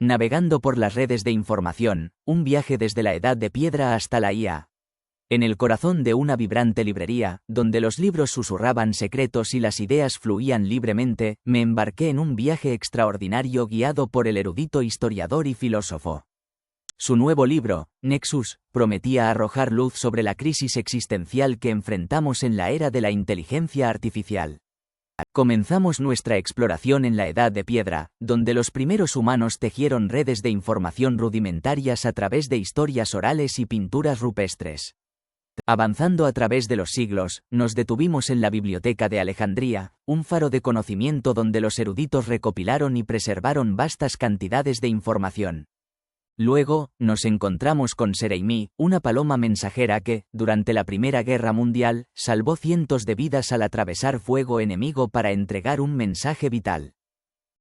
Navegando por las redes de información, un viaje desde la Edad de Piedra hasta la IA. En el corazón de una vibrante librería, donde los libros susurraban secretos y las ideas fluían libremente, me embarqué en un viaje extraordinario guiado por el erudito historiador y filósofo. Su nuevo libro, Nexus, prometía arrojar luz sobre la crisis existencial que enfrentamos en la era de la inteligencia artificial. Comenzamos nuestra exploración en la Edad de Piedra, donde los primeros humanos tejieron redes de información rudimentarias a través de historias orales y pinturas rupestres. Avanzando a través de los siglos, nos detuvimos en la Biblioteca de Alejandría, un faro de conocimiento donde los eruditos recopilaron y preservaron vastas cantidades de información. Luego, nos encontramos con Sereimí, una paloma mensajera que, durante la Primera Guerra Mundial, salvó cientos de vidas al atravesar fuego enemigo para entregar un mensaje vital.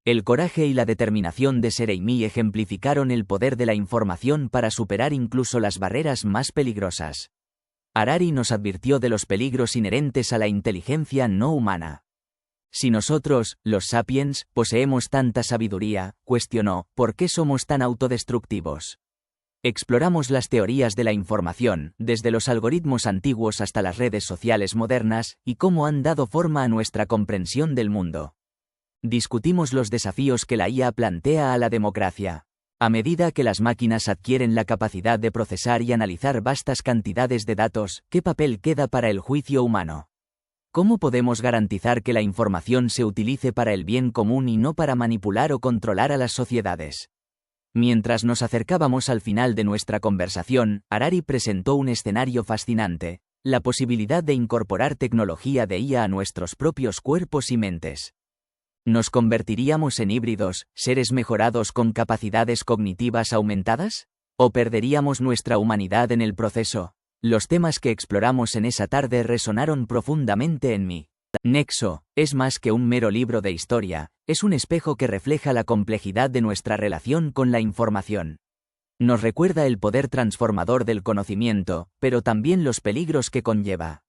El coraje y la determinación de Sereimí ejemplificaron el poder de la información para superar incluso las barreras más peligrosas. Harari nos advirtió de los peligros inherentes a la inteligencia no humana. Si nosotros, los sapiens, poseemos tanta sabiduría, cuestionó, ¿por qué somos tan autodestructivos? Exploramos las teorías de la información, desde los algoritmos antiguos hasta las redes sociales modernas, y cómo han dado forma a nuestra comprensión del mundo. Discutimos los desafíos que la IA plantea a la democracia. A medida que las máquinas adquieren la capacidad de procesar y analizar vastas cantidades de datos, ¿qué papel queda para el juicio humano? ¿Cómo podemos garantizar que la información se utilice para el bien común y no para manipular o controlar a las sociedades? Mientras nos acercábamos al final de nuestra conversación, Harari presentó un escenario fascinante: la posibilidad de incorporar tecnología de IA a nuestros propios cuerpos y mentes. ¿Nos convertiríamos en híbridos, seres mejorados con capacidades cognitivas aumentadas? ¿O perderíamos nuestra humanidad en el proceso? Los temas que exploramos en esa tarde resonaron profundamente en mí. Nexo es más que un mero libro de historia, es un espejo que refleja la complejidad de nuestra relación con la información. Nos recuerda el poder transformador del conocimiento, pero también los peligros que conlleva.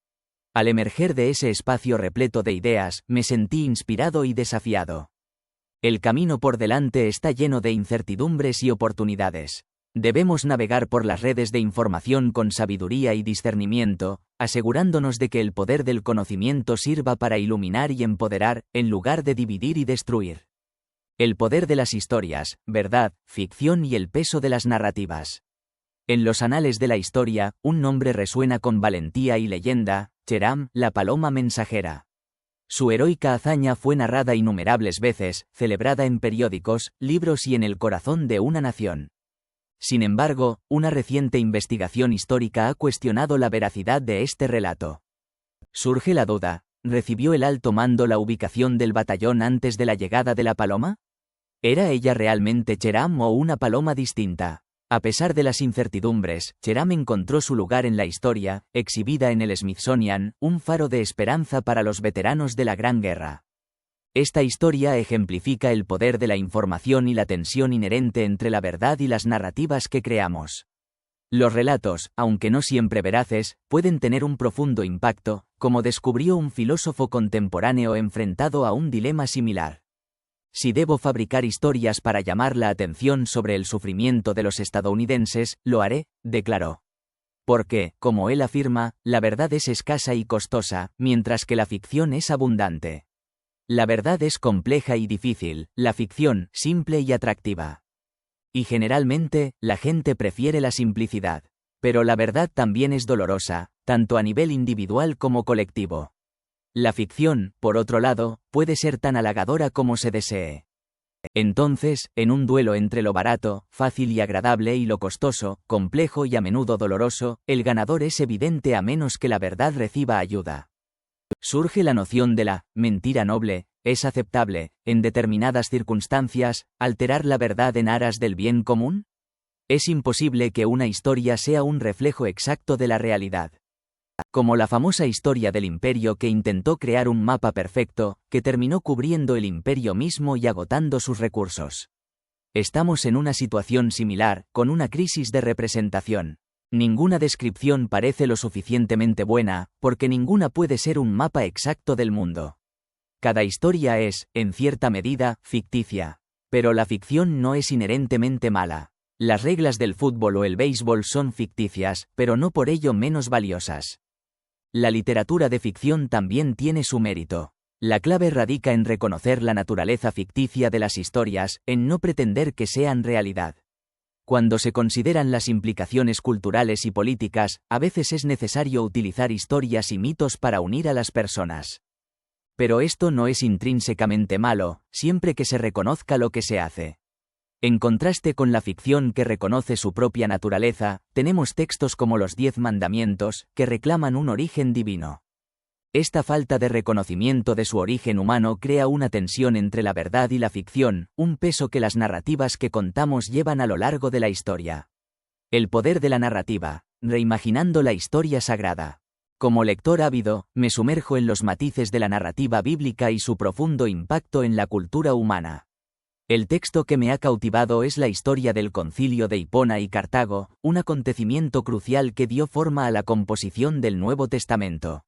Al emerger de ese espacio repleto de ideas, me sentí inspirado y desafiado. El camino por delante está lleno de incertidumbres y oportunidades. Debemos navegar por las redes de información con sabiduría y discernimiento, asegurándonos de que el poder del conocimiento sirva para iluminar y empoderar, en lugar de dividir y destruir. El poder de las historias, verdad, ficción y el peso de las narrativas. En los anales de la historia, un nombre resuena con valentía y leyenda: Cheram, la paloma mensajera. Su heroica hazaña fue narrada innumerables veces, celebrada en periódicos, libros y en el corazón de una nación. Sin embargo, una reciente investigación histórica ha cuestionado la veracidad de este relato. Surge la duda: ¿recibió el alto mando la ubicación del batallón antes de la llegada de la paloma? ¿Era ella realmente Cheram o una paloma distinta? A pesar de las incertidumbres, Cheram encontró su lugar en la historia, exhibida en el Smithsonian, un faro de esperanza para los veteranos de la Gran Guerra. Esta historia ejemplifica el poder de la información y la tensión inherente entre la verdad y las narrativas que creamos. Los relatos, aunque no siempre veraces, pueden tener un profundo impacto, como descubrió un filósofo contemporáneo enfrentado a un dilema similar. Si debo fabricar historias para llamar la atención sobre el sufrimiento de los estadounidenses, lo haré, declaró. Porque, como él afirma, la verdad es escasa y costosa, mientras que la ficción es abundante. La verdad es compleja y difícil, la ficción, simple y atractiva. Y generalmente, la gente prefiere la simplicidad. Pero la verdad también es dolorosa, tanto a nivel individual como colectivo. La ficción, por otro lado, puede ser tan halagadora como se desee. Entonces, en un duelo entre lo barato, fácil y agradable y lo costoso, complejo y a menudo doloroso, el ganador es evidente a menos que la verdad reciba ayuda. Surge la noción de la mentira noble. ¿Es aceptable, en determinadas circunstancias, alterar la verdad en aras del bien común? Es imposible que una historia sea un reflejo exacto de la realidad. Como la famosa historia del imperio que intentó crear un mapa perfecto, que terminó cubriendo el imperio mismo y agotando sus recursos. Estamos en una situación similar, con una crisis de representación. Ninguna descripción parece lo suficientemente buena, porque ninguna puede ser un mapa exacto del mundo. Cada historia es, en cierta medida, ficticia. Pero la ficción no es inherentemente mala. Las reglas del fútbol o el béisbol son ficticias, pero no por ello menos valiosas. La literatura de ficción también tiene su mérito. La clave radica en reconocer la naturaleza ficticia de las historias, en no pretender que sean realidad. Cuando se consideran las implicaciones culturales y políticas, a veces es necesario utilizar historias y mitos para unir a las personas. Pero esto no es intrínsecamente malo, siempre que se reconozca lo que se hace. En contraste con la ficción que reconoce su propia naturaleza, tenemos textos como los 10 Mandamientos, que reclaman un origen divino. Esta falta de reconocimiento de su origen humano crea una tensión entre la verdad y la ficción, un peso que las narrativas que contamos llevan a lo largo de la historia. El poder de la narrativa, reimaginando la historia sagrada. Como lector ávido, me sumerjo en los matices de la narrativa bíblica y su profundo impacto en la cultura humana. El texto que me ha cautivado es la historia del Concilio de Hipona y Cartago, un acontecimiento crucial que dio forma a la composición del Nuevo Testamento.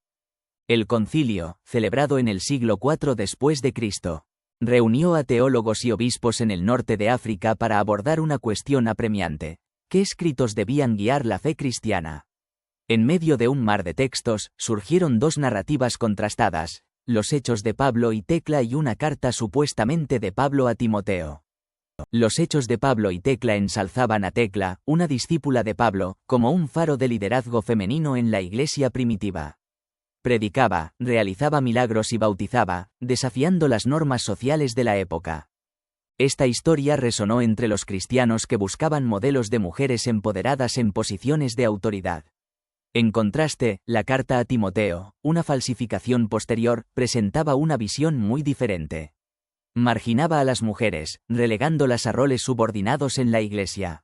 El concilio, celebrado en el siglo IV después de Cristo, reunió a teólogos y obispos en el norte de África para abordar una cuestión apremiante: ¿qué escritos debían guiar la fe cristiana? En medio de un mar de textos, surgieron dos narrativas contrastadas: los Hechos de Pablo y Tecla y una carta supuestamente de Pablo a Timoteo. Los Hechos de Pablo y Tecla ensalzaban a Tecla, una discípula de Pablo, como un faro de liderazgo femenino en la iglesia primitiva. Predicaba, realizaba milagros y bautizaba, desafiando las normas sociales de la época. Esta historia resonó entre los cristianos que buscaban modelos de mujeres empoderadas en posiciones de autoridad. En contraste, la carta a Timoteo, una falsificación posterior, presentaba una visión muy diferente. Marginaba a las mujeres, relegándolas a roles subordinados en la iglesia.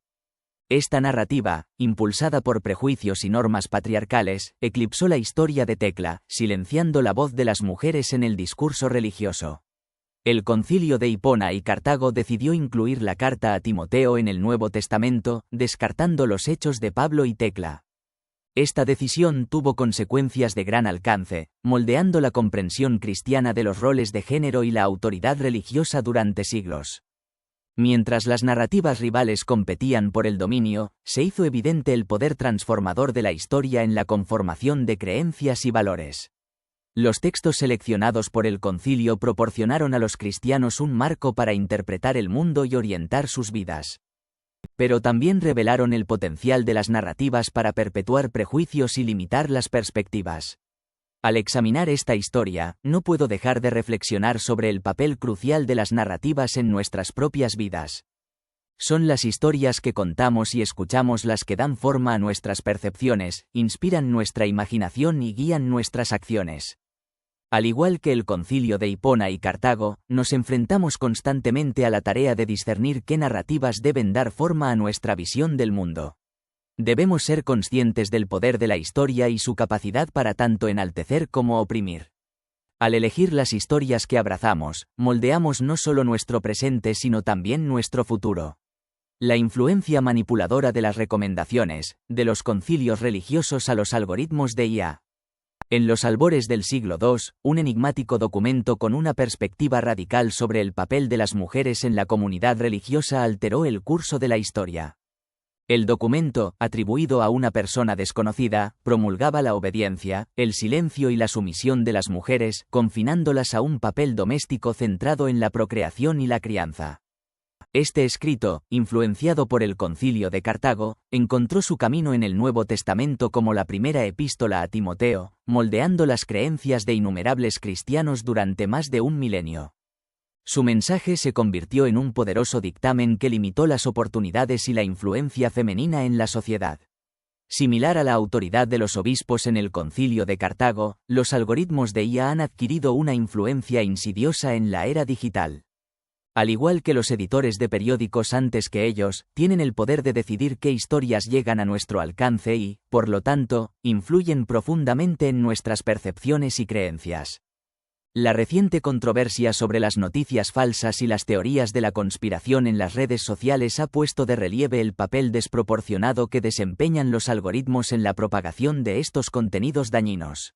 Esta narrativa, impulsada por prejuicios y normas patriarcales, eclipsó la historia de Tecla, silenciando la voz de las mujeres en el discurso religioso. El Concilio de Hipona y Cartago decidió incluir la carta a Timoteo en el Nuevo Testamento, descartando los Hechos de Pablo y Tecla. Esta decisión tuvo consecuencias de gran alcance, moldeando la comprensión cristiana de los roles de género y la autoridad religiosa durante siglos. Mientras las narrativas rivales competían por el dominio, se hizo evidente el poder transformador de la historia en la conformación de creencias y valores. Los textos seleccionados por el concilio proporcionaron a los cristianos un marco para interpretar el mundo y orientar sus vidas. Pero también revelaron el potencial de las narrativas para perpetuar prejuicios y limitar las perspectivas. Al examinar esta historia, no puedo dejar de reflexionar sobre el papel crucial de las narrativas en nuestras propias vidas. Son las historias que contamos y escuchamos las que dan forma a nuestras percepciones, inspiran nuestra imaginación y guían nuestras acciones. Al igual que el Concilio de Hipona y Cartago, nos enfrentamos constantemente a la tarea de discernir qué narrativas deben dar forma a nuestra visión del mundo. Debemos ser conscientes del poder de la historia y su capacidad para tanto enaltecer como oprimir. Al elegir las historias que abrazamos, moldeamos no solo nuestro presente sino también nuestro futuro. La influencia manipuladora de las recomendaciones, de los concilios religiosos a los algoritmos de IA. En los albores del siglo II, un enigmático documento con una perspectiva radical sobre el papel de las mujeres en la comunidad religiosa alteró el curso de la historia. El documento, atribuido a una persona desconocida, promulgaba la obediencia, el silencio y la sumisión de las mujeres, confinándolas a un papel doméstico centrado en la procreación y la crianza. Este escrito, influenciado por el Concilio de Cartago, encontró su camino en el Nuevo Testamento como la primera epístola a Timoteo, moldeando las creencias de innumerables cristianos durante más de un milenio. Su mensaje se convirtió en un poderoso dictamen que limitó las oportunidades y la influencia femenina en la sociedad. Similar a la autoridad de los obispos en el Concilio de Cartago, los algoritmos de IA han adquirido una influencia insidiosa en la era digital. Al igual que los editores de periódicos antes que ellos, tienen el poder de decidir qué historias llegan a nuestro alcance y, por lo tanto, influyen profundamente en nuestras percepciones y creencias. La reciente controversia sobre las noticias falsas y las teorías de la conspiración en las redes sociales ha puesto de relieve el papel desproporcionado que desempeñan los algoritmos en la propagación de estos contenidos dañinos.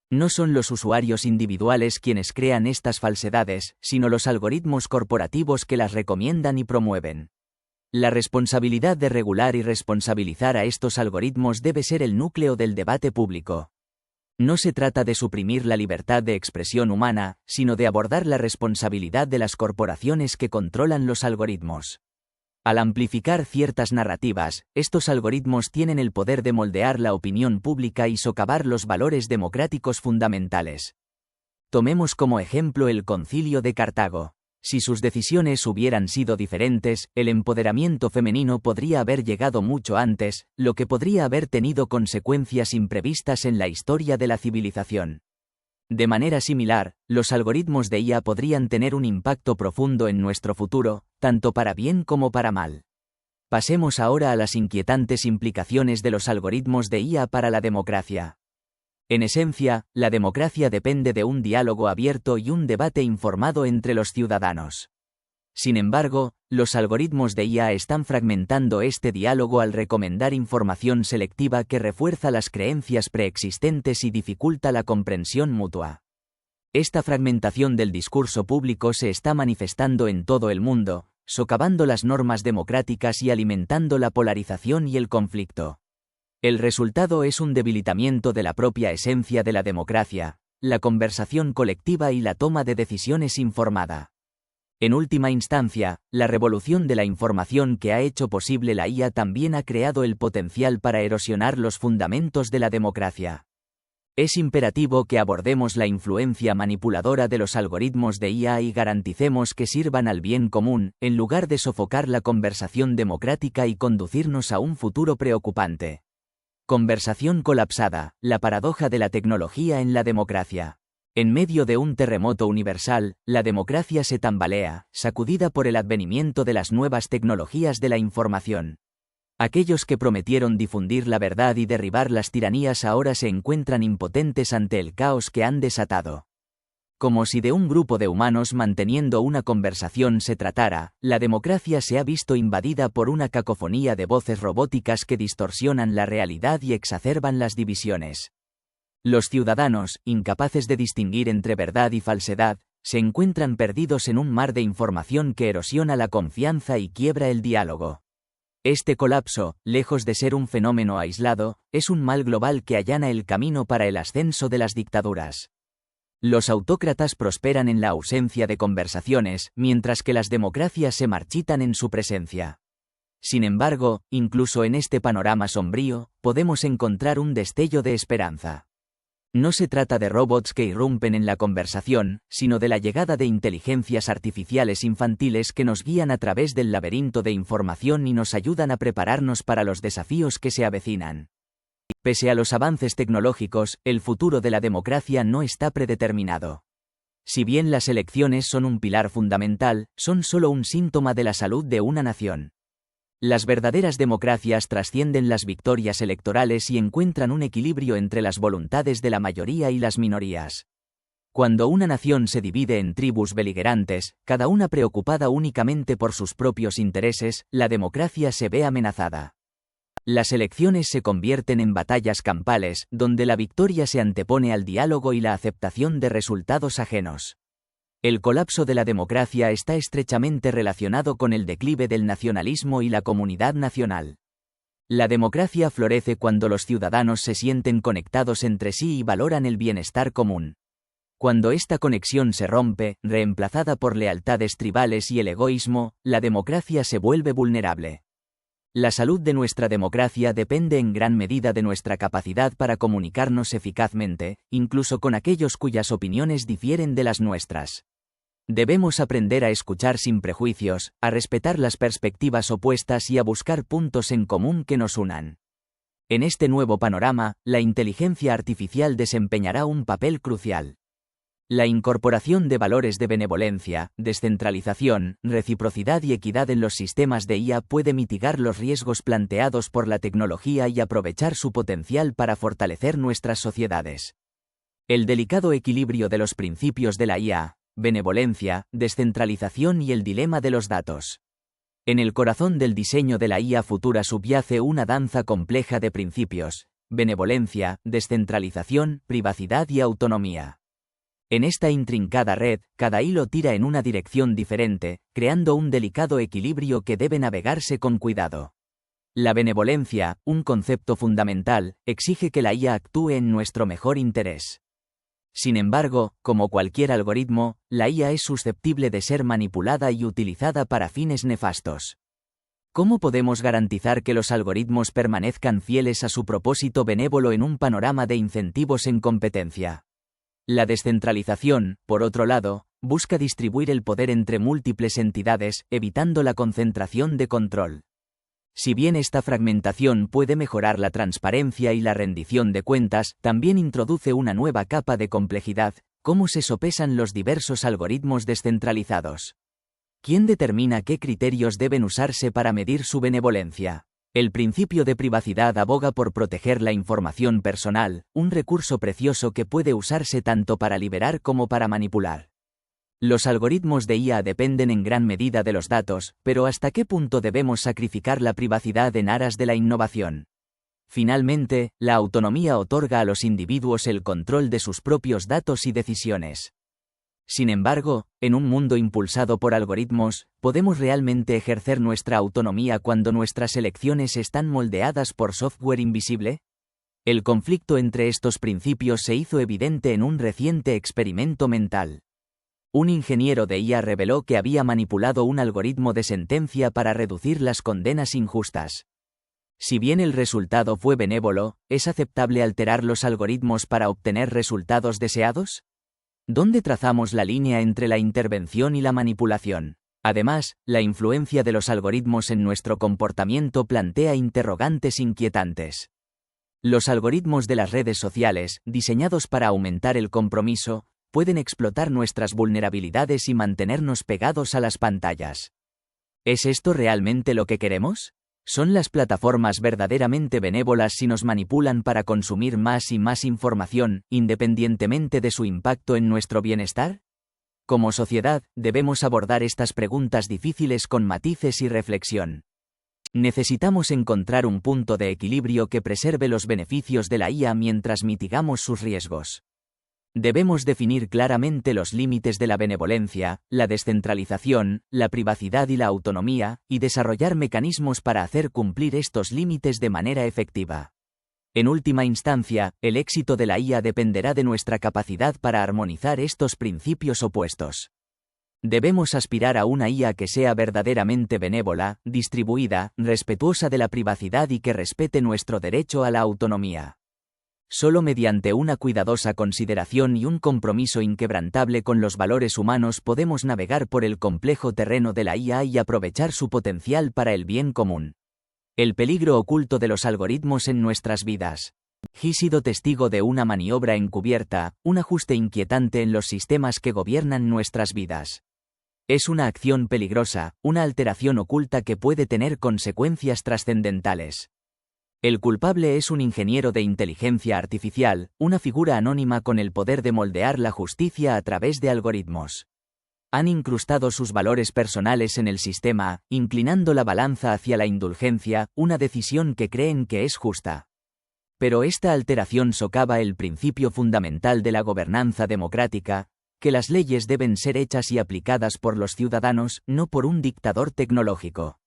No son los usuarios individuales quienes crean estas falsedades, sino los algoritmos corporativos que las recomiendan y promueven. La responsabilidad de regular y responsabilizar a estos algoritmos debe ser el núcleo del debate público. No se trata de suprimir la libertad de expresión humana, sino de abordar la responsabilidad de las corporaciones que controlan los algoritmos. Al amplificar ciertas narrativas, estos algoritmos tienen el poder de moldear la opinión pública y socavar los valores democráticos fundamentales. Tomemos como ejemplo el Concilio de Cartago. Si sus decisiones hubieran sido diferentes, el empoderamiento femenino podría haber llegado mucho antes, lo que podría haber tenido consecuencias imprevistas en la historia de la civilización. De manera similar, los algoritmos de IA podrían tener un impacto profundo en nuestro futuro, tanto para bien como para mal. Pasemos ahora a las inquietantes implicaciones de los algoritmos de IA para la democracia. En esencia, la democracia depende de un diálogo abierto y un debate informado entre los ciudadanos. Sin embargo, los algoritmos de IA están fragmentando este diálogo al recomendar información selectiva que refuerza las creencias preexistentes y dificulta la comprensión mutua. Esta fragmentación del discurso público se está manifestando en todo el mundo, socavando las normas democráticas y alimentando la polarización y el conflicto. El resultado es un debilitamiento de la propia esencia de la democracia, la conversación colectiva y la toma de decisiones informada. En última instancia, la revolución de la información que ha hecho posible la IA también ha creado el potencial para erosionar los fundamentos de la democracia. Es imperativo que abordemos la influencia manipuladora de los algoritmos de IA y garanticemos que sirvan al bien común, en lugar de sofocar la conversación democrática y conducirnos a un futuro preocupante. Conversación colapsada, la paradoja de la tecnología en la democracia. En medio de un terremoto universal, la democracia se tambalea, sacudida por el advenimiento de las nuevas tecnologías de la información. Aquellos que prometieron difundir la verdad y derribar las tiranías ahora se encuentran impotentes ante el caos que han desatado. Como si de un grupo de humanos manteniendo una conversación se tratara, la democracia se ha visto invadida por una cacofonía de voces robóticas que distorsionan la realidad y exacerban las divisiones. Los ciudadanos, incapaces de distinguir entre verdad y falsedad, se encuentran perdidos en un mar de información que erosiona la confianza y quiebra el diálogo. Este colapso, lejos de ser un fenómeno aislado, es un mal global que allana el camino para el ascenso de las dictaduras. Los autócratas prosperan en la ausencia de conversaciones, mientras que las democracias se marchitan en su presencia. Sin embargo, incluso en este panorama sombrío, podemos encontrar un destello de esperanza. No se trata de robots que irrumpen en la conversación, sino de la llegada de inteligencias artificiales infantiles que nos guían a través del laberinto de información y nos ayudan a prepararnos para los desafíos que se avecinan. Pese a los avances tecnológicos, el futuro de la democracia no está predeterminado. Si bien las elecciones son un pilar fundamental, son solo un síntoma de la salud de una nación. Las verdaderas democracias trascienden las victorias electorales y encuentran un equilibrio entre las voluntades de la mayoría y las minorías. Cuando una nación se divide en tribus beligerantes, cada una preocupada únicamente por sus propios intereses, la democracia se ve amenazada. Las elecciones se convierten en batallas campales, donde la victoria se antepone al diálogo y la aceptación de resultados ajenos. El colapso de la democracia está estrechamente relacionado con el declive del nacionalismo y la comunidad nacional. La democracia florece cuando los ciudadanos se sienten conectados entre sí y valoran el bienestar común. Cuando esta conexión se rompe, reemplazada por lealtades tribales y el egoísmo, la democracia se vuelve vulnerable. La salud de nuestra democracia depende en gran medida de nuestra capacidad para comunicarnos eficazmente, incluso con aquellos cuyas opiniones difieren de las nuestras. Debemos aprender a escuchar sin prejuicios, a respetar las perspectivas opuestas y a buscar puntos en común que nos unan. En este nuevo panorama, la inteligencia artificial desempeñará un papel crucial. La incorporación de valores de benevolencia, descentralización, reciprocidad y equidad en los sistemas de IA puede mitigar los riesgos planteados por la tecnología y aprovechar su potencial para fortalecer nuestras sociedades. El delicado equilibrio de los principios de la IA, benevolencia, descentralización y el dilema de los datos. En el corazón del diseño de la IA futura subyace una danza compleja de principios, benevolencia, descentralización, privacidad y autonomía. En esta intrincada red, cada hilo tira en una dirección diferente, creando un delicado equilibrio que debe navegarse con cuidado. La benevolencia, un concepto fundamental, exige que la IA actúe en nuestro mejor interés. Sin embargo, como cualquier algoritmo, la IA es susceptible de ser manipulada y utilizada para fines nefastos. ¿Cómo podemos garantizar que los algoritmos permanezcan fieles a su propósito benévolo en un panorama de incentivos en competencia? La descentralización, por otro lado, busca distribuir el poder entre múltiples entidades, evitando la concentración de control. Si bien esta fragmentación puede mejorar la transparencia y la rendición de cuentas, también introduce una nueva capa de complejidad: cómo se sopesan los diversos algoritmos descentralizados. ¿Quién determina qué criterios deben usarse para medir su benevolencia? El principio de privacidad aboga por proteger la información personal, un recurso precioso que puede usarse tanto para liberar como para manipular. Los algoritmos de IA dependen en gran medida de los datos, pero ¿hasta qué punto debemos sacrificar la privacidad en aras de la innovación? Finalmente, la autonomía otorga a los individuos el control de sus propios datos y decisiones. Sin embargo, en un mundo impulsado por algoritmos, ¿podemos realmente ejercer nuestra autonomía cuando nuestras elecciones están moldeadas por software invisible? El conflicto entre estos principios se hizo evidente en un reciente experimento mental. Un ingeniero de IA reveló que había manipulado un algoritmo de sentencia para reducir las condenas injustas. Si bien el resultado fue benévolo, ¿es aceptable alterar los algoritmos para obtener resultados deseados? ¿Dónde trazamos la línea entre la intervención y la manipulación? Además, la influencia de los algoritmos en nuestro comportamiento plantea interrogantes inquietantes. Los algoritmos de las redes sociales, diseñados para aumentar el compromiso, pueden explotar nuestras vulnerabilidades y mantenernos pegados a las pantallas. ¿Es esto realmente lo que queremos? ¿Son las plataformas verdaderamente benévolas si nos manipulan para consumir más y más información, independientemente de su impacto en nuestro bienestar? Como sociedad, debemos abordar estas preguntas difíciles con matices y reflexión. Necesitamos encontrar un punto de equilibrio que preserve los beneficios de la IA mientras mitigamos sus riesgos. Debemos definir claramente los límites de la benevolencia, la descentralización, la privacidad y la autonomía, y desarrollar mecanismos para hacer cumplir estos límites de manera efectiva. En última instancia, el éxito de la IA dependerá de nuestra capacidad para armonizar estos principios opuestos. Debemos aspirar a una IA que sea verdaderamente benévola, distribuida, respetuosa de la privacidad y que respete nuestro derecho a la autonomía. Solo mediante una cuidadosa consideración y un compromiso inquebrantable con los valores humanos podemos navegar por el complejo terreno de la IA y aprovechar su potencial para el bien común. El peligro oculto de los algoritmos en nuestras vidas. He sido testigo de una maniobra encubierta, un ajuste inquietante en los sistemas que gobiernan nuestras vidas. Es una acción peligrosa, una alteración oculta que puede tener consecuencias trascendentales. El culpable es un ingeniero de inteligencia artificial, una figura anónima con el poder de moldear la justicia a través de algoritmos. Han incrustado sus valores personales en el sistema, inclinando la balanza hacia la indulgencia, una decisión que creen que es justa. Pero esta alteración socava el principio fundamental de la gobernanza democrática, que las leyes deben ser hechas y aplicadas por los ciudadanos, no por un dictador tecnológico.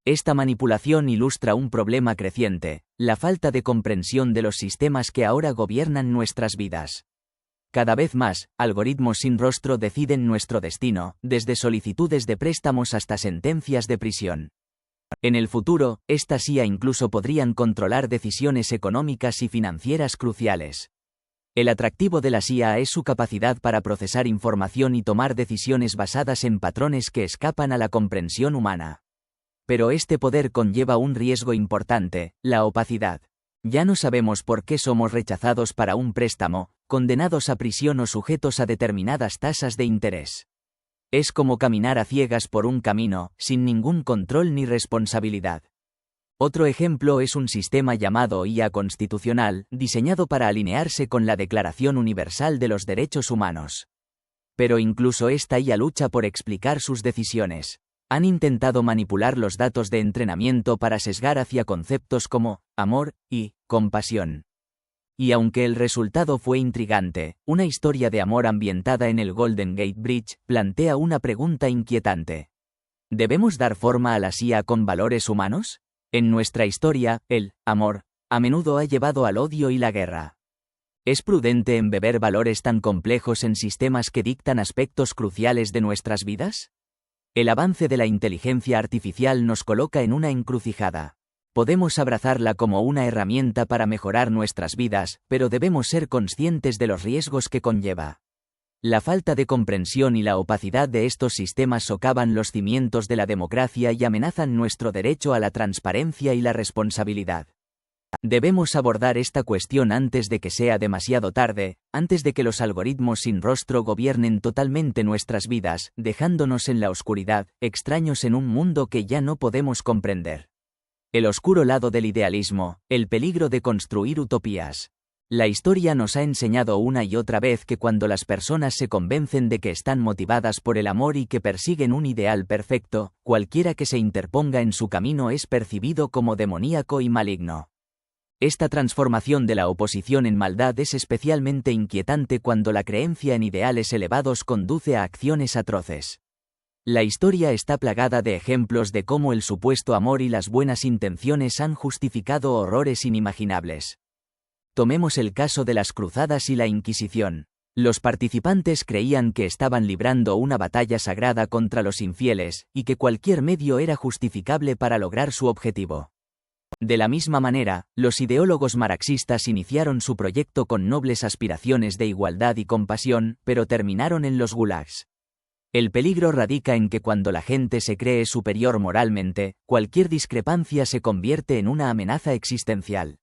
Esta manipulación ilustra un problema creciente: la falta de comprensión de los sistemas que ahora gobiernan nuestras vidas. Cada vez más, algoritmos sin rostro deciden nuestro destino, desde solicitudes de préstamos hasta sentencias de prisión. En el futuro, estas IA incluso podrían controlar decisiones económicas y financieras cruciales. El atractivo de las IA es su capacidad para procesar información y tomar decisiones basadas en patrones que escapan a la comprensión humana. Pero este poder conlleva un riesgo importante: la opacidad. Ya no sabemos por qué somos rechazados para un préstamo, condenados a prisión o sujetos a determinadas tasas de interés. Es como caminar a ciegas por un camino, sin ningún control ni responsabilidad. Otro ejemplo es un sistema llamado IA constitucional, diseñado para alinearse con la Declaración Universal de los Derechos Humanos. Pero incluso esta IA lucha por explicar sus decisiones. Han intentado manipular los datos de entrenamiento para sesgar hacia conceptos como amor y compasión. Y aunque el resultado fue intrigante, una historia de amor ambientada en el Golden Gate Bridge plantea una pregunta inquietante. ¿Debemos dar forma a la IA con valores humanos? En nuestra historia, el amor a menudo ha llevado al odio y la guerra. ¿Es prudente embeber valores tan complejos en sistemas que dictan aspectos cruciales de nuestras vidas? El avance de la inteligencia artificial nos coloca en una encrucijada. Podemos abrazarla como una herramienta para mejorar nuestras vidas, pero debemos ser conscientes de los riesgos que conlleva. La falta de comprensión y la opacidad de estos sistemas socavan los cimientos de la democracia y amenazan nuestro derecho a la transparencia y la responsabilidad. Debemos abordar esta cuestión antes de que sea demasiado tarde, antes de que los algoritmos sin rostro gobiernen totalmente nuestras vidas, dejándonos en la oscuridad, extraños en un mundo que ya no podemos comprender. El oscuro lado del idealismo, el peligro de construir utopías. La historia nos ha enseñado una y otra vez que cuando las personas se convencen de que están motivadas por el amor y que persiguen un ideal perfecto, cualquiera que se interponga en su camino es percibido como demoníaco y maligno. Esta transformación de la oposición en maldad es especialmente inquietante cuando la creencia en ideales elevados conduce a acciones atroces. La historia está plagada de ejemplos de cómo el supuesto amor y las buenas intenciones han justificado horrores inimaginables. Tomemos el caso de las Cruzadas y la Inquisición. Los participantes creían que estaban librando una batalla sagrada contra los infieles, y que cualquier medio era justificable para lograr su objetivo. De la misma manera, los ideólogos marxistas iniciaron su proyecto con nobles aspiraciones de igualdad y compasión, pero terminaron en los gulags. El peligro radica en que cuando la gente se cree superior moralmente, cualquier discrepancia se convierte en una amenaza existencial.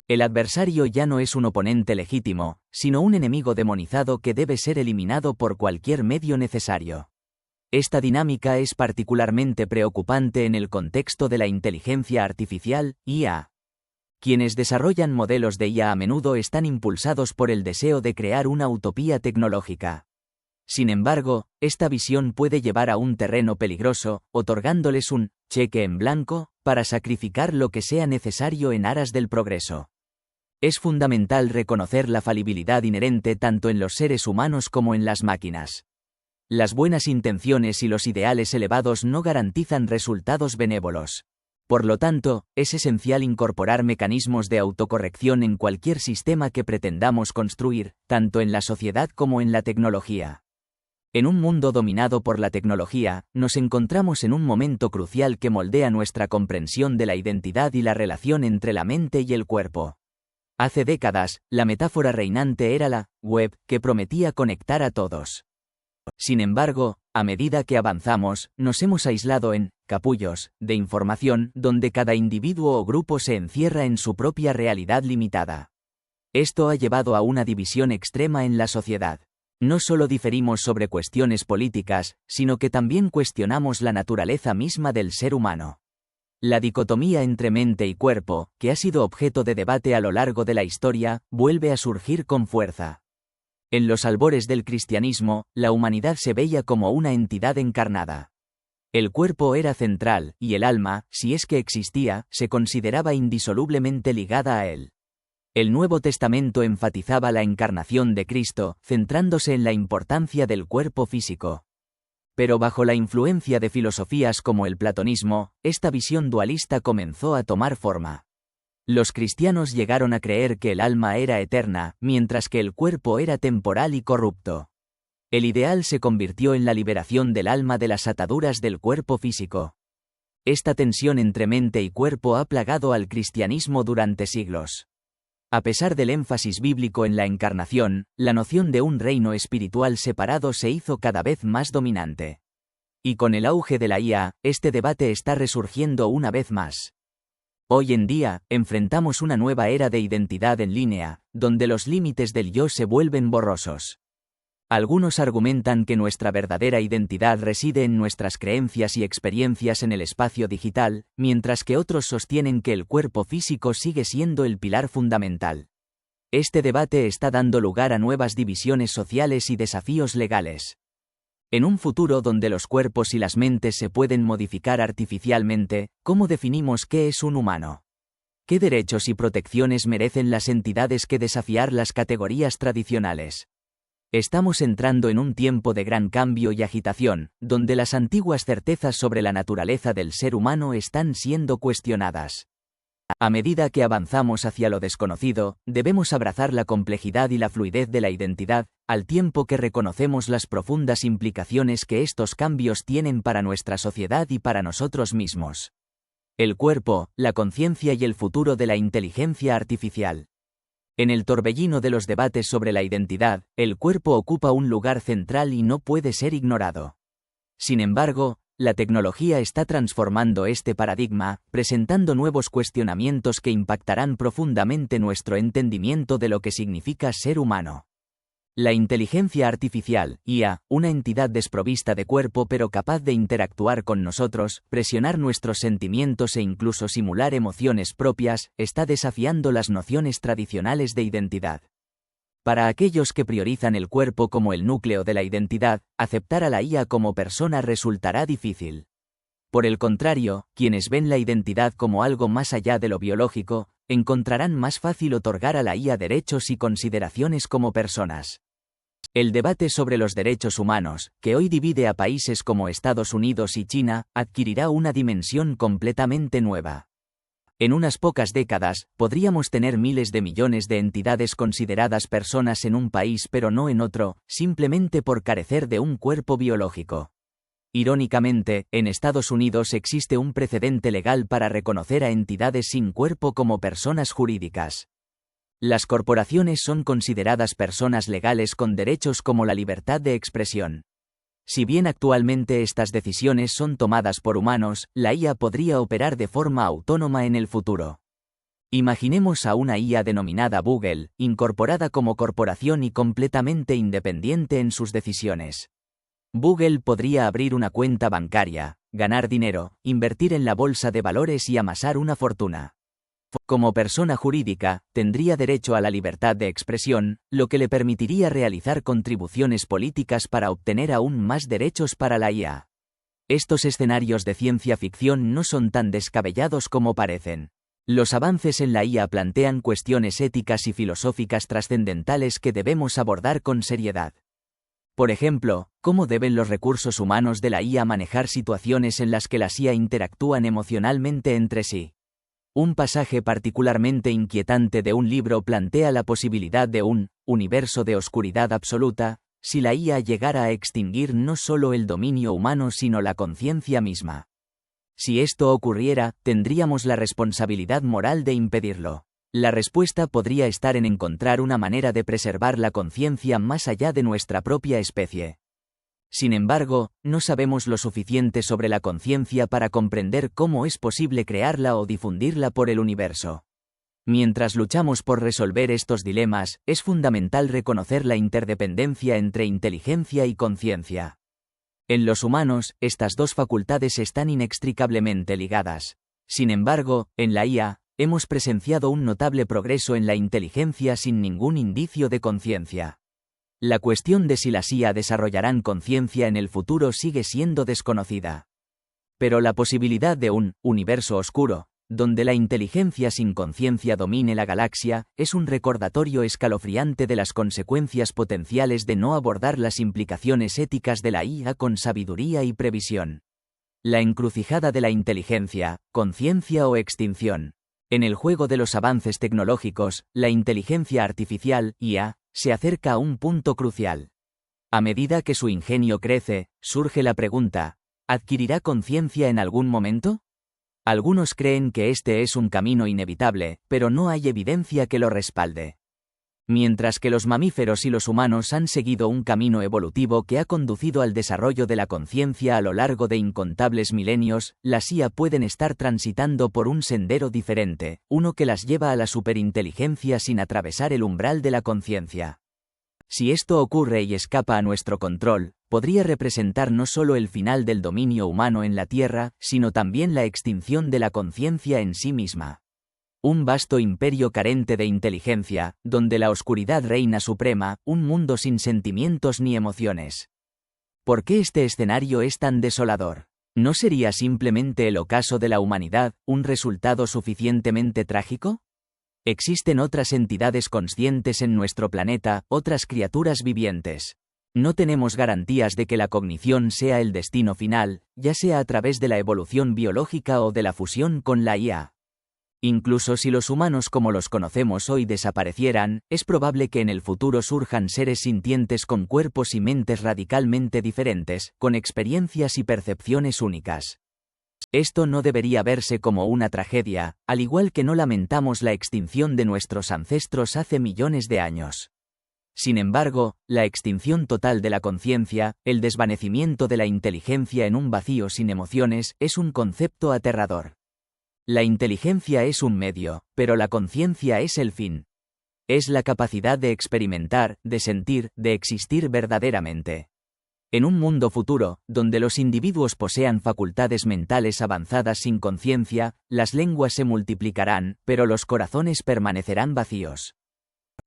El adversario ya no es un oponente legítimo, sino un enemigo demonizado que debe ser eliminado por cualquier medio necesario. Esta dinámica es particularmente preocupante en el contexto de la inteligencia artificial, IA. Quienes desarrollan modelos de IA a menudo están impulsados por el deseo de crear una utopía tecnológica. Sin embargo, esta visión puede llevar a un terreno peligroso, otorgándoles un cheque en blanco para sacrificar lo que sea necesario en aras del progreso. Es fundamental reconocer la falibilidad inherente tanto en los seres humanos como en las máquinas. Las buenas intenciones y los ideales elevados no garantizan resultados benévolos. Por lo tanto, es esencial incorporar mecanismos de autocorrección en cualquier sistema que pretendamos construir, tanto en la sociedad como en la tecnología. En un mundo dominado por la tecnología, nos encontramos en un momento crucial que moldea nuestra comprensión de la identidad y la relación entre la mente y el cuerpo. Hace décadas, la metáfora reinante era la web, que prometía conectar a todos. Sin embargo, a medida que avanzamos, nos hemos aislado en capullos de información donde cada individuo o grupo se encierra en su propia realidad limitada. Esto ha llevado a una división extrema en la sociedad. No solo diferimos sobre cuestiones políticas, sino que también cuestionamos la naturaleza misma del ser humano. La dicotomía entre mente y cuerpo, que ha sido objeto de debate a lo largo de la historia, vuelve a surgir con fuerza. En los albores del cristianismo, la humanidad se veía como una entidad encarnada. El cuerpo era central, y el alma, si es que existía, se consideraba indisolublemente ligada a él. El Nuevo Testamento enfatizaba la encarnación de Cristo, centrándose en la importancia del cuerpo físico. Pero bajo la influencia de filosofías como el platonismo, esta visión dualista comenzó a tomar forma. Los cristianos llegaron a creer que el alma era eterna, mientras que el cuerpo era temporal y corrupto. El ideal se convirtió en la liberación del alma de las ataduras del cuerpo físico. Esta tensión entre mente y cuerpo ha plagado al cristianismo durante siglos. A pesar del énfasis bíblico en la encarnación, la noción de un reino espiritual separado se hizo cada vez más dominante. Y con el auge de la IA, este debate está resurgiendo una vez más. Hoy en día, enfrentamos una nueva era de identidad en línea, donde los límites del yo se vuelven borrosos. Algunos argumentan que nuestra verdadera identidad reside en nuestras creencias y experiencias en el espacio digital, mientras que otros sostienen que el cuerpo físico sigue siendo el pilar fundamental. Este debate está dando lugar a nuevas divisiones sociales y desafíos legales. En un futuro donde los cuerpos y las mentes se pueden modificar artificialmente, ¿cómo definimos qué es un humano? ¿Qué derechos y protecciones merecen las entidades que desafiar las categorías tradicionales? Estamos entrando en un tiempo de gran cambio y agitación, donde las antiguas certezas sobre la naturaleza del ser humano están siendo cuestionadas. A medida que avanzamos hacia lo desconocido, debemos abrazar la complejidad y la fluidez de la identidad, al tiempo que reconocemos las profundas implicaciones que estos cambios tienen para nuestra sociedad y para nosotros mismos. El cuerpo, la conciencia y el futuro de la inteligencia artificial. En el torbellino de los debates sobre la identidad, el cuerpo ocupa un lugar central y no puede ser ignorado. Sin embargo, la tecnología está transformando este paradigma, presentando nuevos cuestionamientos que impactarán profundamente nuestro entendimiento de lo que significa ser humano. La inteligencia artificial, IA, una entidad desprovista de cuerpo pero capaz de interactuar con nosotros, presionar nuestros sentimientos e incluso simular emociones propias, está desafiando las nociones tradicionales de identidad. Para aquellos que priorizan el cuerpo como el núcleo de la identidad, aceptar a la IA como persona resultará difícil. Por el contrario, quienes ven la identidad como algo más allá de lo biológico, encontrarán más fácil otorgar a la IA derechos y consideraciones como personas. El debate sobre los derechos humanos, que hoy divide a países como Estados Unidos y China, adquirirá una dimensión completamente nueva. En unas pocas décadas, podríamos tener miles de millones de entidades consideradas personas en un país pero no en otro, simplemente por carecer de un cuerpo biológico. Irónicamente, en Estados Unidos existe un precedente legal para reconocer a entidades sin cuerpo como personas jurídicas. Las corporaciones son consideradas personas legales con derechos como la libertad de expresión. Si bien actualmente estas decisiones son tomadas por humanos, la IA podría operar de forma autónoma en el futuro. Imaginemos a una IA denominada Google, incorporada como corporación y completamente independiente en sus decisiones. Google podría abrir una cuenta bancaria, ganar dinero, invertir en la bolsa de valores y amasar una fortuna. Como persona jurídica, tendría derecho a la libertad de expresión, lo que le permitiría realizar contribuciones políticas para obtener aún más derechos para la IA. Estos escenarios de ciencia ficción no son tan descabellados como parecen. Los avances en la IA plantean cuestiones éticas y filosóficas trascendentales que debemos abordar con seriedad. Por ejemplo, ¿cómo deben los recursos humanos de la IA manejar situaciones en las que las IA interactúan emocionalmente entre sí? Un pasaje particularmente inquietante de un libro plantea la posibilidad de un universo de oscuridad absoluta, si la IA llegara a extinguir no solo el dominio humano sino la conciencia misma. Si esto ocurriera, tendríamos la responsabilidad moral de impedirlo. La respuesta podría estar en encontrar una manera de preservar la conciencia más allá de nuestra propia especie. Sin embargo, no sabemos lo suficiente sobre la conciencia para comprender cómo es posible crearla o difundirla por el universo. Mientras luchamos por resolver estos dilemas, es fundamental reconocer la interdependencia entre inteligencia y conciencia. En los humanos, estas dos facultades están inextricablemente ligadas. Sin embargo, en la IA, hemos presenciado un notable progreso en la inteligencia sin ningún indicio de conciencia. La cuestión de si las IA desarrollarán conciencia en el futuro sigue siendo desconocida. Pero la posibilidad de un universo oscuro, donde la inteligencia sin conciencia domine la galaxia, es un recordatorio escalofriante de las consecuencias potenciales de no abordar las implicaciones éticas de la IA con sabiduría y previsión. La encrucijada de la inteligencia, conciencia o extinción. En el juego de los avances tecnológicos, la inteligencia artificial, IA, se acerca a un punto crucial. A medida que su ingenio crece, surge la pregunta, ¿adquirirá conciencia en algún momento? Algunos creen que este es un camino inevitable, pero no hay evidencia que lo respalde. Mientras que los mamíferos y los humanos han seguido un camino evolutivo que ha conducido al desarrollo de la conciencia a lo largo de incontables milenios, las IA pueden estar transitando por un sendero diferente, uno que las lleva a la superinteligencia sin atravesar el umbral de la conciencia. Si esto ocurre y escapa a nuestro control, podría representar no solo el final del dominio humano en la Tierra, sino también la extinción de la conciencia en sí misma. Un vasto imperio carente de inteligencia, donde la oscuridad reina suprema, un mundo sin sentimientos ni emociones. ¿Por qué este escenario es tan desolador? ¿No sería simplemente el ocaso de la humanidad un resultado suficientemente trágico? Existen otras entidades conscientes en nuestro planeta, otras criaturas vivientes. No tenemos garantías de que la cognición sea el destino final, ya sea a través de la evolución biológica o de la fusión con la IA. Incluso si los humanos como los conocemos hoy desaparecieran, es probable que en el futuro surjan seres sintientes con cuerpos y mentes radicalmente diferentes, con experiencias y percepciones únicas. Esto no debería verse como una tragedia, al igual que no lamentamos la extinción de nuestros ancestros hace millones de años. Sin embargo, la extinción total de la conciencia, el desvanecimiento de la inteligencia en un vacío sin emociones, es un concepto aterrador. La inteligencia es un medio, pero la conciencia es el fin. Es la capacidad de experimentar, de sentir, de existir verdaderamente. En un mundo futuro, donde los individuos posean facultades mentales avanzadas sin conciencia, las lenguas se multiplicarán, pero los corazones permanecerán vacíos.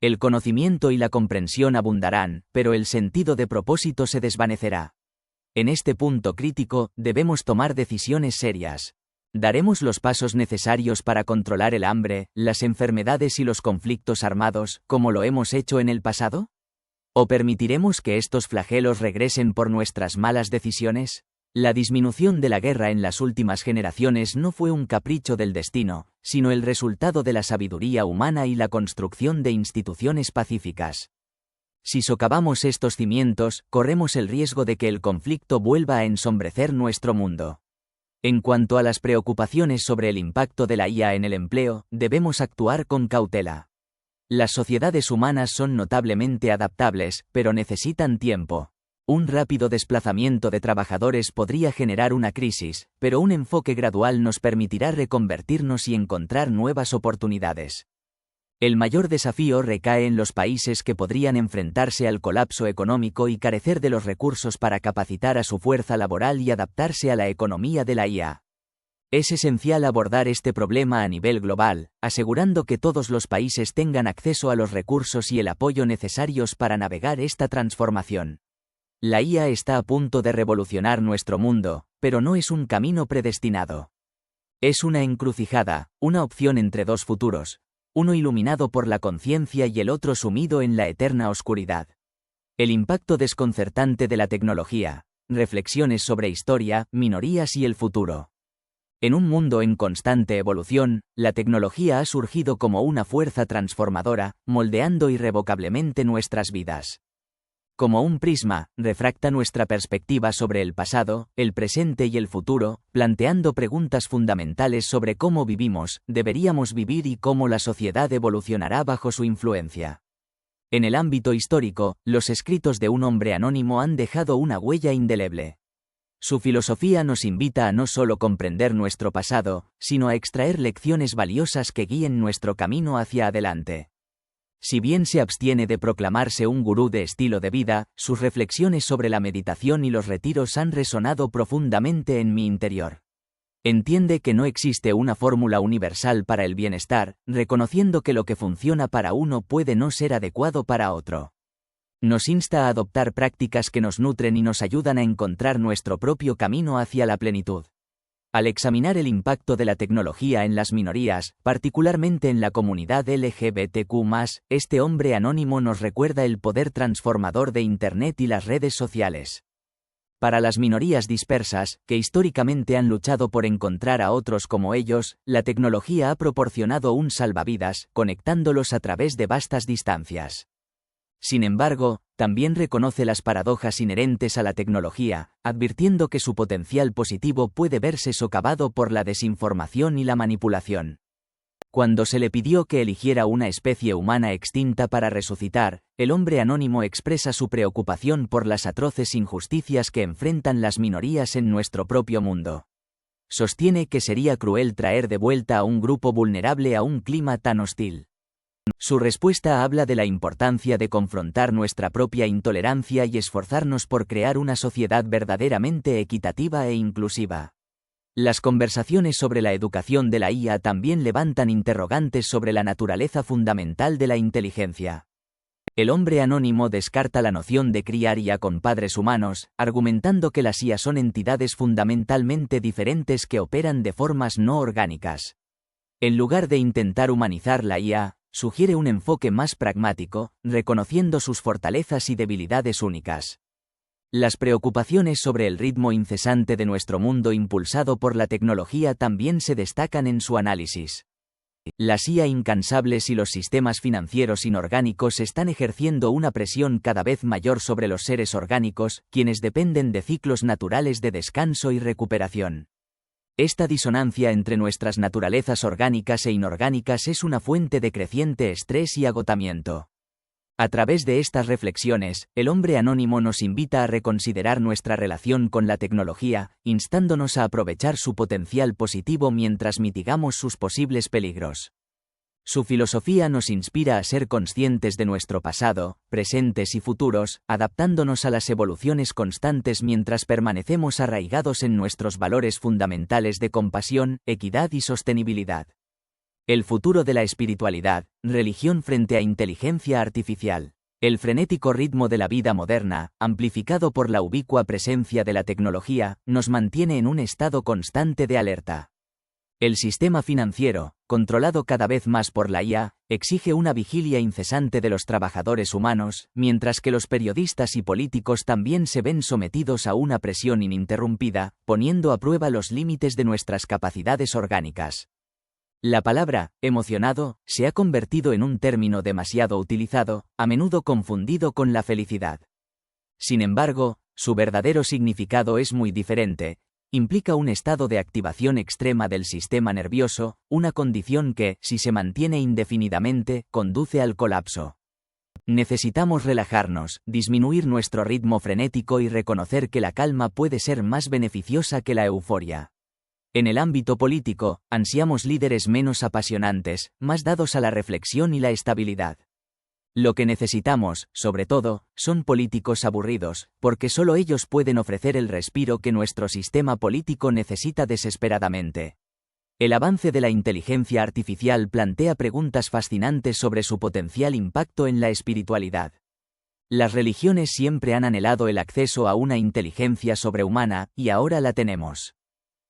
El conocimiento y la comprensión abundarán, pero el sentido de propósito se desvanecerá. En este punto crítico, debemos tomar decisiones serias. ¿Daremos los pasos necesarios para controlar el hambre, las enfermedades y los conflictos armados, como lo hemos hecho en el pasado? ¿O permitiremos que estos flagelos regresen por nuestras malas decisiones? La disminución de la guerra en las últimas generaciones no fue un capricho del destino, sino el resultado de la sabiduría humana y la construcción de instituciones pacíficas. Si socavamos estos cimientos, corremos el riesgo de que el conflicto vuelva a ensombrecer nuestro mundo. En cuanto a las preocupaciones sobre el impacto de la IA en el empleo, debemos actuar con cautela. Las sociedades humanas son notablemente adaptables, pero necesitan tiempo. Un rápido desplazamiento de trabajadores podría generar una crisis, pero un enfoque gradual nos permitirá reconvertirnos y encontrar nuevas oportunidades. El mayor desafío recae en los países que podrían enfrentarse al colapso económico y carecer de los recursos para capacitar a su fuerza laboral y adaptarse a la economía de la IA. Es esencial abordar este problema a nivel global, asegurando que todos los países tengan acceso a los recursos y el apoyo necesarios para navegar esta transformación. La IA está a punto de revolucionar nuestro mundo, pero no es un camino predestinado. Es una encrucijada, una opción entre dos futuros, uno iluminado por la conciencia y el otro sumido en la eterna oscuridad. El impacto desconcertante de la tecnología, reflexiones sobre historia, minorías y el futuro. En un mundo en constante evolución, la tecnología ha surgido como una fuerza transformadora, moldeando irrevocablemente nuestras vidas. Como un prisma, refracta nuestra perspectiva sobre el pasado, el presente y el futuro, planteando preguntas fundamentales sobre cómo vivimos, deberíamos vivir y cómo la sociedad evolucionará bajo su influencia. En el ámbito histórico, los escritos de un hombre anónimo han dejado una huella indeleble. Su filosofía nos invita a no solo comprender nuestro pasado, sino a extraer lecciones valiosas que guíen nuestro camino hacia adelante. Si bien se abstiene de proclamarse un gurú de estilo de vida, sus reflexiones sobre la meditación y los retiros han resonado profundamente en mi interior. Entiende que no existe una fórmula universal para el bienestar, reconociendo que lo que funciona para uno puede no ser adecuado para otro. Nos insta a adoptar prácticas que nos nutren y nos ayudan a encontrar nuestro propio camino hacia la plenitud. Al examinar el impacto de la tecnología en las minorías, particularmente en la comunidad LGBTQ+, este hombre anónimo nos recuerda el poder transformador de Internet y las redes sociales. Para las minorías dispersas, que históricamente han luchado por encontrar a otros como ellos, la tecnología ha proporcionado un salvavidas, conectándolos a través de vastas distancias. Sin embargo, también reconoce las paradojas inherentes a la tecnología, advirtiendo que su potencial positivo puede verse socavado por la desinformación y la manipulación. Cuando se le pidió que eligiera una especie humana extinta para resucitar, el hombre anónimo expresa su preocupación por las atroces injusticias que enfrentan las minorías en nuestro propio mundo. Sostiene que sería cruel traer de vuelta a un grupo vulnerable a un clima tan hostil. Su respuesta habla de la importancia de confrontar nuestra propia intolerancia y esforzarnos por crear una sociedad verdaderamente equitativa e inclusiva. Las conversaciones sobre la educación de la IA también levantan interrogantes sobre la naturaleza fundamental de la inteligencia. El hombre anónimo descarta la noción de criar IA con padres humanos, argumentando que las IA son entidades fundamentalmente diferentes que operan de formas no orgánicas. En lugar de intentar humanizar la IA, sugiere un enfoque más pragmático, reconociendo sus fortalezas y debilidades únicas. Las preocupaciones sobre el ritmo incesante de nuestro mundo impulsado por la tecnología también se destacan en su análisis. Las IA incansables y los sistemas financieros inorgánicos están ejerciendo una presión cada vez mayor sobre los seres orgánicos, quienes dependen de ciclos naturales de descanso y recuperación. Esta disonancia entre nuestras naturalezas orgánicas e inorgánicas es una fuente de creciente estrés y agotamiento. A través de estas reflexiones, el hombre anónimo nos invita a reconsiderar nuestra relación con la tecnología, instándonos a aprovechar su potencial positivo mientras mitigamos sus posibles peligros. Su filosofía nos inspira a ser conscientes de nuestro pasado, presentes y futuros, adaptándonos a las evoluciones constantes mientras permanecemos arraigados en nuestros valores fundamentales de compasión, equidad y sostenibilidad. El futuro de la espiritualidad, religión frente a inteligencia artificial. El frenético ritmo de la vida moderna, amplificado por la ubicua presencia de la tecnología, nos mantiene en un estado constante de alerta. El sistema financiero, controlado cada vez más por la IA, exige una vigilia incesante de los trabajadores humanos, mientras que los periodistas y políticos también se ven sometidos a una presión ininterrumpida, poniendo a prueba los límites de nuestras capacidades orgánicas. La palabra emocionado se ha convertido en un término demasiado utilizado, a menudo confundido con la felicidad. Sin embargo, su verdadero significado es muy diferente. Implica un estado de activación extrema del sistema nervioso, una condición que, si se mantiene indefinidamente, conduce al colapso. Necesitamos relajarnos, disminuir nuestro ritmo frenético y reconocer que la calma puede ser más beneficiosa que la euforia. En el ámbito político, ansiamos líderes menos apasionantes, más dados a la reflexión y la estabilidad. Lo que necesitamos, sobre todo, son políticos aburridos, porque solo ellos pueden ofrecer el respiro que nuestro sistema político necesita desesperadamente. El avance de la inteligencia artificial plantea preguntas fascinantes sobre su potencial impacto en la espiritualidad. Las religiones siempre han anhelado el acceso a una inteligencia sobrehumana, y ahora la tenemos.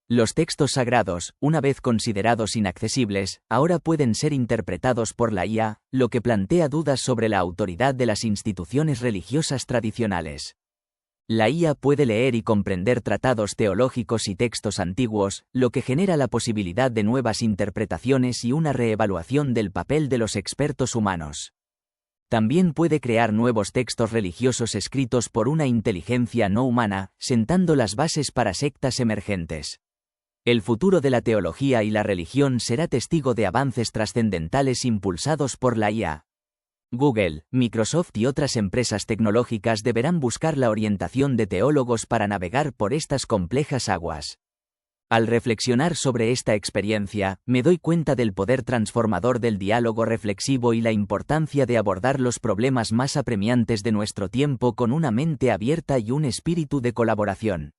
Los textos sagrados, una vez considerados inaccesibles, ahora pueden ser interpretados por la IA, lo que plantea dudas sobre la autoridad de las instituciones religiosas tradicionales. La IA puede leer y comprender tratados teológicos y textos antiguos, lo que genera la posibilidad de nuevas interpretaciones y una reevaluación del papel de los expertos humanos. También puede crear nuevos textos religiosos escritos por una inteligencia no humana, sentando las bases para sectas emergentes. El futuro de la teología y la religión será testigo de avances trascendentales impulsados por la IA. Google, Microsoft y otras empresas tecnológicas deberán buscar la orientación de teólogos para navegar por estas complejas aguas. Al reflexionar sobre esta experiencia, me doy cuenta del poder transformador del diálogo reflexivo y la importancia de abordar los problemas más apremiantes de nuestro tiempo con una mente abierta y un espíritu de colaboración.